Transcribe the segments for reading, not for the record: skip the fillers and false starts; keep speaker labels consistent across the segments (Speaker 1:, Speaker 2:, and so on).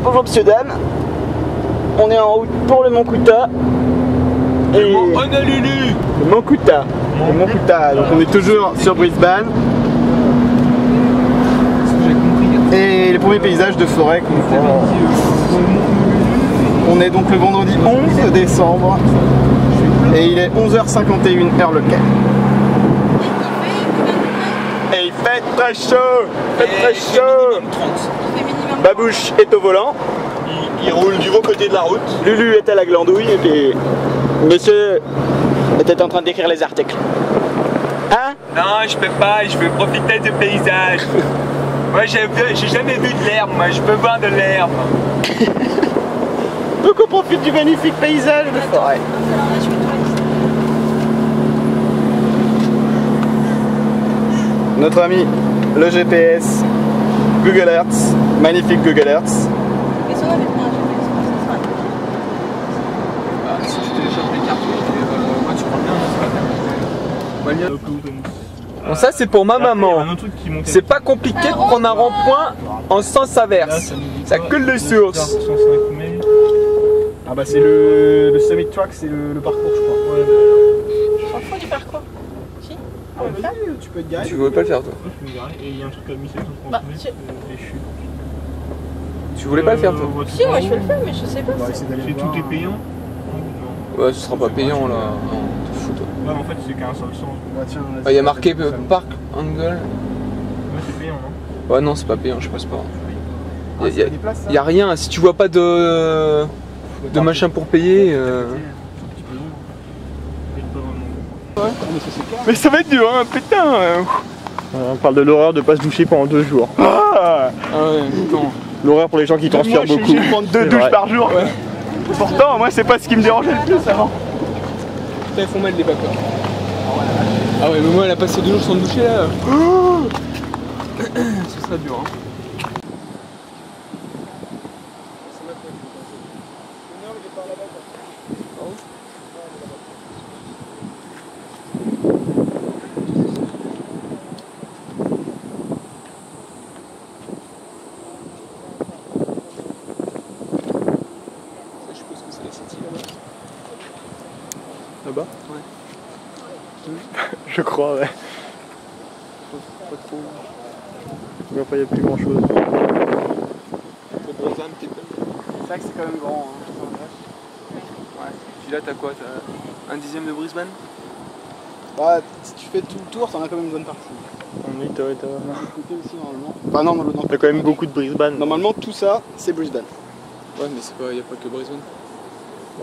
Speaker 1: Bonjour monsieur, dame. On est en route pour le Mont Kouta. Et le Mont Kouta. Le Mont Kouta. Donc on est toujours sur Brisbane. Et les premiers paysages de forêt qu'on voit. On est donc le vendredi 11 décembre. Et il est 11h51 heure locale. Et il fait très chaud. Il fait très chaud. Babouche est au volant.
Speaker 2: Il roule du bon côté de la route.
Speaker 1: Lulu est à la glandouille et puis monsieur était en train d'écrire les articles. Hein?
Speaker 2: Non, je peux pas, je veux profiter du paysage. Moi j'ai jamais vu de l'herbe, moi je veux voir de l'herbe.
Speaker 1: Donc on profite du magnifique paysage de forêt. Notre ami le GPS, Google Earth, magnifique Google Earth.
Speaker 3: Si tu télécharges les cartes, moi tu prends bien, c'est pas bien.
Speaker 2: Bon, ça c'est pour ma maman. C'est pas compliqué de prendre un rond-point en sens inverse. Ça coule de source.
Speaker 1: Ah bah c'est le Summit Track, c'est le parcours je crois.
Speaker 3: Je m'en fous du parcours. Si?
Speaker 1: Ah oui, tu peux te garer.
Speaker 2: Tu voulais pas le faire toi?
Speaker 4: Et il y a un truc à 1739,
Speaker 3: Bah,
Speaker 4: les chutes.
Speaker 2: Tu voulais pas le faire toi?
Speaker 3: Si, moi je vais le faire, mais je sais pas.
Speaker 1: On va essayer d'aller
Speaker 4: C'est
Speaker 1: voir.
Speaker 4: tout est payant?
Speaker 2: Ouais, ce sera pas payant là. Non, t'es fou toi.
Speaker 4: Ouais, mais en fait, c'est qu'un seul sens.
Speaker 1: Bah, tiens,
Speaker 2: Il y a marqué Park Angle.
Speaker 4: Ouais, c'est payant, non?
Speaker 2: Ouais, non, c'est pas payant, je passe pas.
Speaker 1: Ah, c'est des places, ça
Speaker 2: Y a rien, si tu vois pas de machin pour payer.
Speaker 1: Mais ça va être dur, hein, putain. On parle de l'horreur de pas se doucher pendant 2 jours.
Speaker 2: Ah ouais, attends.
Speaker 1: L'horreur pour les gens qui transpirent beaucoup. Je vais prendre 2 douches par jour. Ouais. Pourtant, moi, c'est pas ce qui me dérangeait le plus avant.
Speaker 2: Putain, ils font mal les vapeurs. Ah ouais, mais moi, elle a passé 2 jours sans me doucher là. Ce serait dur, hein.
Speaker 1: Là-bas?
Speaker 2: Ouais.
Speaker 1: Je crois, ouais.
Speaker 2: Pas trop.
Speaker 1: Mais enfin, il n'y a plus grand chose.
Speaker 2: C'est
Speaker 1: vrai que c'est quand même grand. Hein.
Speaker 2: Ouais. Puis là, t'as quoi? T'as un dixième de Brisbane?
Speaker 1: Bah, si tu fais tout le tour, t'en as quand même une bonne partie.
Speaker 4: Oui, t'as.
Speaker 1: Côté aussi, normalement. Enfin, non,
Speaker 4: T'as quand même beaucoup de Brisbane.
Speaker 1: Normalement, tout ça, c'est Brisbane.
Speaker 2: Ouais, mais c'est pas, y a pas que Brisbane.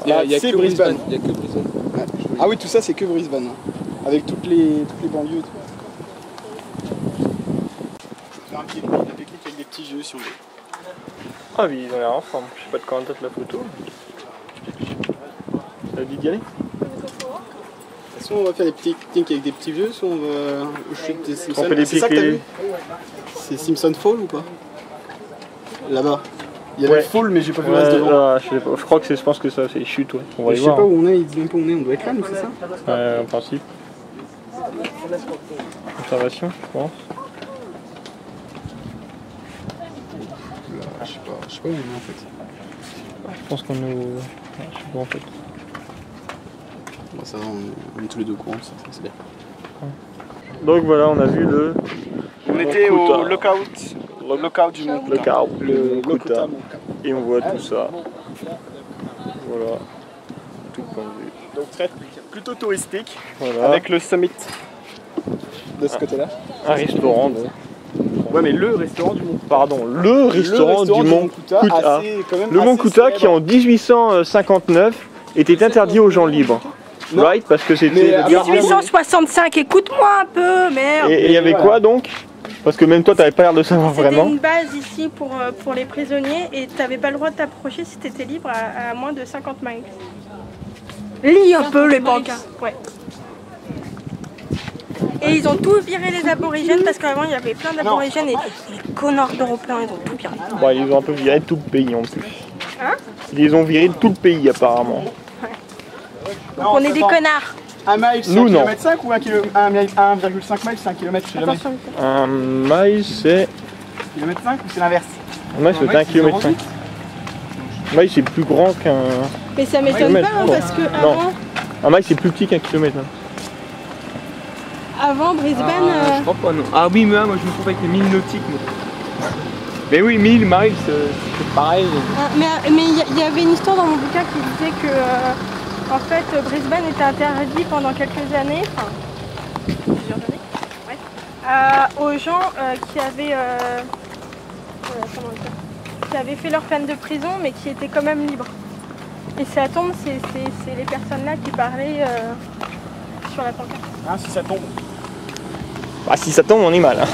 Speaker 1: Bah,
Speaker 2: Y a
Speaker 1: c'est
Speaker 2: que
Speaker 1: Brisbane.
Speaker 2: Y a que Brisbane.
Speaker 1: Ouais. Ah oui, tout ça, c'est que Brisbane. Hein. Avec toutes les banlieues et tout. Je peux faire un pique-nique avec des petits jeux si on veut.
Speaker 4: Ah oui, ils ont l'air en forme. Je sais pas de quand date la photo. T'as dit d'y aller?
Speaker 1: Soit on va faire des petits pique-niques avec des petits jeux, soit on va au chute des Simpsons.
Speaker 4: On fait des
Speaker 1: C'est ça que t'as
Speaker 4: pique-niques.
Speaker 1: vu? C'est Simpson Fall ou pas? Là-bas. Il y avait
Speaker 4: Ouais.
Speaker 1: Fall, mais j'ai pas vu le reste devant.
Speaker 4: Je sais pas. Je crois que je pense que ça c'est chute, ouais. On va y
Speaker 1: Je sais
Speaker 4: voir.
Speaker 1: pas où on est, il dit même pas où on est, on doit être là, nous, c'est ça?
Speaker 4: En principe. Observation, je pense.
Speaker 1: Je sais pas où on est en fait.
Speaker 4: Je pense qu'on est au. Je sais pas en fait.
Speaker 1: Bon, ça va, on est tous les deux au courant, ça c'est bien.
Speaker 4: Donc voilà, on a vu le.
Speaker 1: On était au lookout du Mont Kouta.
Speaker 4: Le Mont Kouta.
Speaker 1: Mont Kouta.
Speaker 4: Et on voit tout ça. Voilà. Tout point de vue.
Speaker 1: Donc plutôt touristique,
Speaker 4: Voilà.
Speaker 1: avec le summit de ce côté-là.
Speaker 4: Un restaurant, donc.
Speaker 1: Ouais, mais le restaurant du Mont Kouta.
Speaker 4: Pardon, le restaurant du Mont Kouta.
Speaker 1: Quand même
Speaker 4: Le Mont
Speaker 1: assez
Speaker 4: Kouta qui
Speaker 1: célèbre.
Speaker 4: en 1859 était interdit aux gens libres.
Speaker 1: Non.
Speaker 4: Right? Parce que c'était
Speaker 1: Mais
Speaker 4: le gardien.
Speaker 3: 1865, écoute-moi un peu, merde.
Speaker 4: Et il y avait quoi donc? Parce que même toi t'avais pas l'air de savoir
Speaker 3: C'était
Speaker 4: vraiment.
Speaker 3: une base ici pour les prisonniers et t'avais pas le droit de t'approcher si t'étais libre à moins de 50 miles. Lis un peu les pancartes. Ouais. Et ils ont tout viré les aborigènes parce qu'avant il y avait plein d'aborigènes et les connards d'Européens ils ont tout viré.
Speaker 4: Bon, ils ont un peu viré tout le pays en plus.
Speaker 3: Hein?
Speaker 4: Ils ont viré tout le pays apparemment.
Speaker 3: Donc on est des connards.
Speaker 1: 1 mile, c'est
Speaker 4: Nous,
Speaker 1: 1
Speaker 4: non.
Speaker 1: km 5 ou 1,5 mile, c'est 1 km, je sais jamais.
Speaker 3: Attention.
Speaker 4: Un mile c'est.
Speaker 1: Kilomètre 5 ou c'est l'inverse?
Speaker 4: Ouais, c'est 1 km.
Speaker 1: mail c'est plus grand qu'un...
Speaker 3: Mais ça m'étonne pas hein, parce que avant...
Speaker 1: Un mail c'est plus petit qu'un kilomètre. Hein.
Speaker 3: Avant Brisbane...
Speaker 2: Je crois pas non. Ah oui mais moi je me trouve avec les 1000 nautiques. Mais oui 1000 miles c'est pareil.
Speaker 3: Mais il y avait une histoire dans mon bouquin qui disait que en fait Brisbane était interdit pendant quelques années, enfin plusieurs années, ouais, aux gens qui avaient qui avaient fait leur peine de prison mais qui étaient quand même libres. Et ça tombe, c'est les personnes là qui parlaient sur la pancarte.
Speaker 1: Ah si ça tombe. Bah si ça tombe on est mal.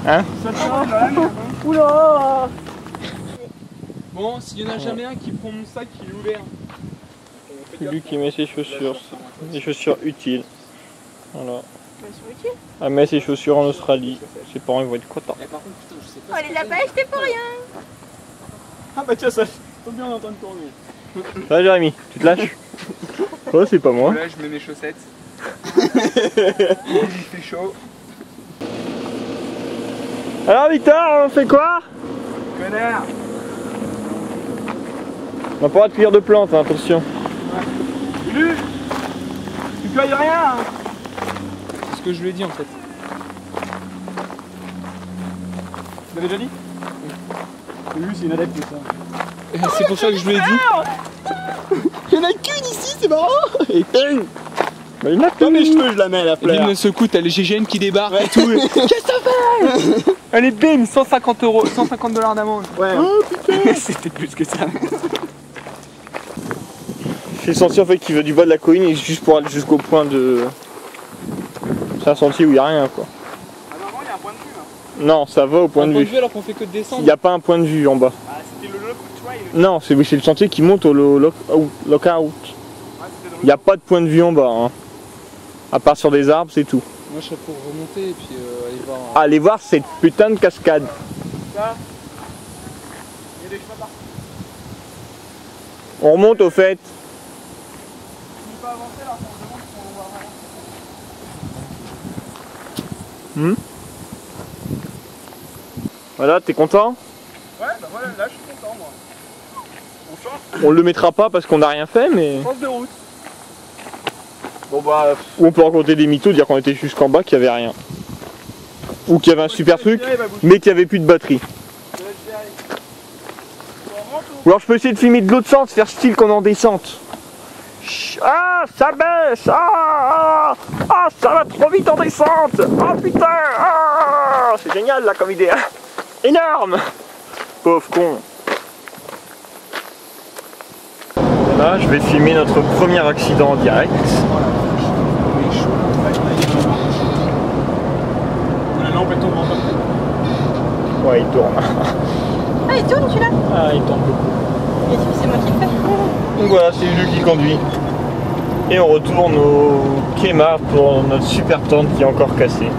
Speaker 1: Hein,
Speaker 3: ça tombe, oula.
Speaker 2: Bon, s'il n'y en a jamais un qui prend mon sac, il est ouvert.
Speaker 1: C'est lui qui met ses chaussures, des chaussures utiles. Voilà. Elle met ses chaussures en Australie. Ses parents ils vont être contents.
Speaker 3: On les a pas achetés pour rien.
Speaker 1: Ah bah tiens, ça tombe bien, on est en train de tourner. Ça Jérémy, tu te lâches? Oh c'est pas moi.
Speaker 2: Là je mets mes chaussettes. Il fait chaud.
Speaker 1: Alors Victor, on fait quoi?
Speaker 2: Connard.
Speaker 1: On n'a pas le droit de cueillir de plantes, hein, attention.
Speaker 2: Lulu, tu cueilles rien. C'est ce que je lui ai dit en fait.
Speaker 1: Tu l'avais déjà dit? Lulu c'est une adepte de ça.
Speaker 2: C'est pour ça que je lui ai dit.
Speaker 1: Il y en a qu'une ici, c'est marrant. Et ping. Bah, il a pas mes cheveux, je la mets à la fleur.
Speaker 2: Il me secoue, t'as les GGN qui débarquent et tout. Qu'est-ce que ça fait? Allez bim, 150 €, 150 $ d'amende.
Speaker 1: Ouais. Oh putain.
Speaker 2: C'était plus que ça.
Speaker 1: J'ai senti en fait qu'il veut du bas de la colline et juste pour aller jusqu'au point de... C'est un sentier où il n'y a rien quoi.
Speaker 2: Ah non, il y a un point de vue. Hein.
Speaker 1: Non, ça va au point de vue.
Speaker 2: Alors qu'on fait que de descendre.
Speaker 1: Il n'y a pas un point de vue en bas.
Speaker 2: Ah, c'était le lock trail.
Speaker 1: Non, c'est le sentier qui monte au lockout. Il n'y a pas de point de vue en bas. Hein. À part sur des arbres, c'est tout.
Speaker 2: Moi je serais pour remonter et puis aller voir.
Speaker 1: Allez voir cette putain de cascade.
Speaker 2: Ça, il y a des chemins partout.
Speaker 1: On remonte au fait.
Speaker 2: On peut pas avancer là, on demande si on va
Speaker 1: Hmm.
Speaker 2: voir.
Speaker 1: Voilà, t'es content?
Speaker 2: Ouais, bah voilà, là je suis content moi. On change.
Speaker 1: On le mettra pas parce qu'on n'a rien fait, mais...
Speaker 2: Change de route.
Speaker 1: Bon bah... Ou on peut raconter des mythos, dire qu'on était jusqu'en bas, qu'il n'y avait rien. Ou qu'il y avait un super truc, mais qu'il n'y avait plus de batterie. Ou alors je peux essayer de filmer de l'autre sens, faire style qu'on est en descente. Ah, ça baisse. Ah, ça va trop vite en descente. Oh putain. Ah, c'est génial là comme idée. Hein. Énorme. Pauvre con. Là, je vais filmer notre premier accident en direct.
Speaker 2: La lampe elle tourne en bas.
Speaker 1: Ouais, il tourne.
Speaker 3: Ah, il tourne celui-là?
Speaker 1: Ah, il tourne beaucoup.
Speaker 3: Et c'est moi qui le fais.
Speaker 1: Donc voilà, c'est lui qui conduit. Et on retourne au Kmart pour notre super tente qui est encore cassée.